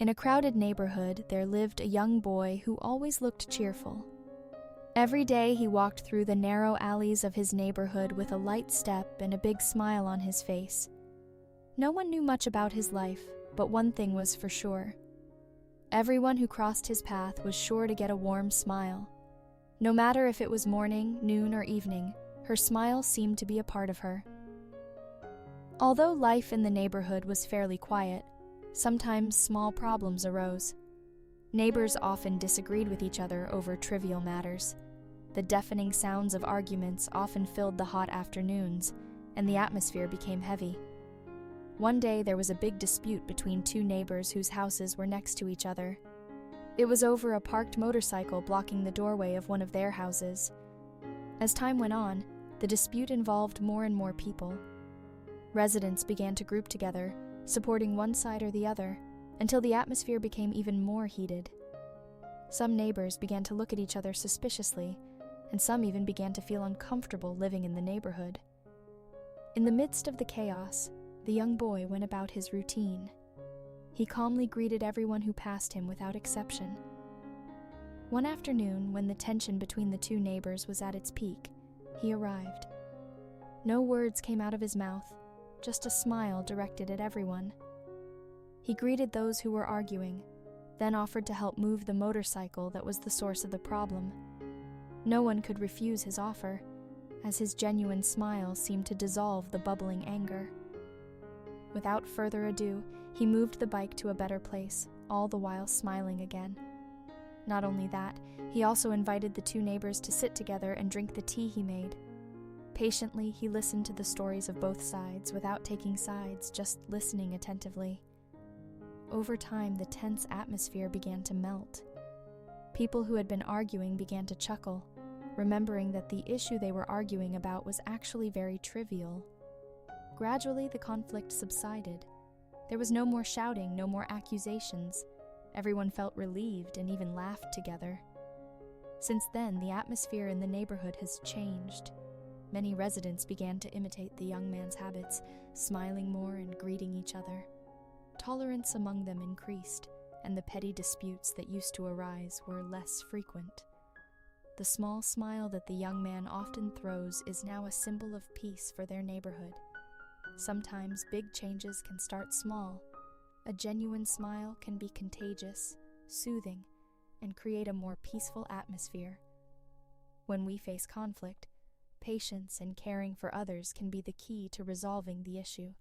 In a crowded neighborhood, there lived a young boy who always looked cheerful. Every day he walked through the narrow alleys of his neighborhood with a light step and a big smile on his face. No one knew much about his life, but one thing was for sure. Everyone who crossed his path was sure to get a warm smile. No matter if it was morning, noon, or evening, her smile seemed to be a part of her. Although life in the neighborhood was fairly quiet, sometimes small problems arose. Neighbors often disagreed with each other over trivial matters. The deafening sounds of arguments often filled the hot afternoons, and the atmosphere became heavy. One day there was a big dispute between two neighbors whose houses were next to each other. It was over a parked motorcycle blocking the doorway of one of their houses. As time went on, the dispute involved more and more people. Residents began to group together, supporting one side or the other, until the atmosphere became even more heated. Some neighbors began to look at each other suspiciously, and some even began to feel uncomfortable living in the neighborhood. In the midst of the chaos, the young boy went about his routine. He calmly greeted everyone who passed him without exception. One afternoon, when the tension between the two neighbors was at its peak, he arrived. No words came out of his mouth, just a smile directed at everyone. He greeted those who were arguing, then offered to help move the motorcycle that was the source of the problem. No one could refuse his offer, as his genuine smile seemed to dissolve the bubbling anger. Without further ado, he moved the bike to a better place, all the while smiling again. Not only that, he also invited the two neighbors to sit together and drink the tea he made. Patiently, he listened to the stories of both sides without taking sides, just listening attentively. Over time, the tense atmosphere began to melt. People who had been arguing began to chuckle, remembering that the issue they were arguing about was actually very trivial. Gradually, the conflict subsided. There was no more shouting, no more accusations. Everyone felt relieved and even laughed together. Since then, the atmosphere in the neighborhood has changed. Many residents began to imitate the young man's habits, smiling more and greeting each other. Tolerance among them increased, and the petty disputes that used to arise were less frequent. The small smile that the young man often throws is now a symbol of peace for their neighborhood. Sometimes big changes can start small. A genuine smile can be contagious, soothing, and create a more peaceful atmosphere. When we face conflict, patience and caring for others can be the key to resolving the issue.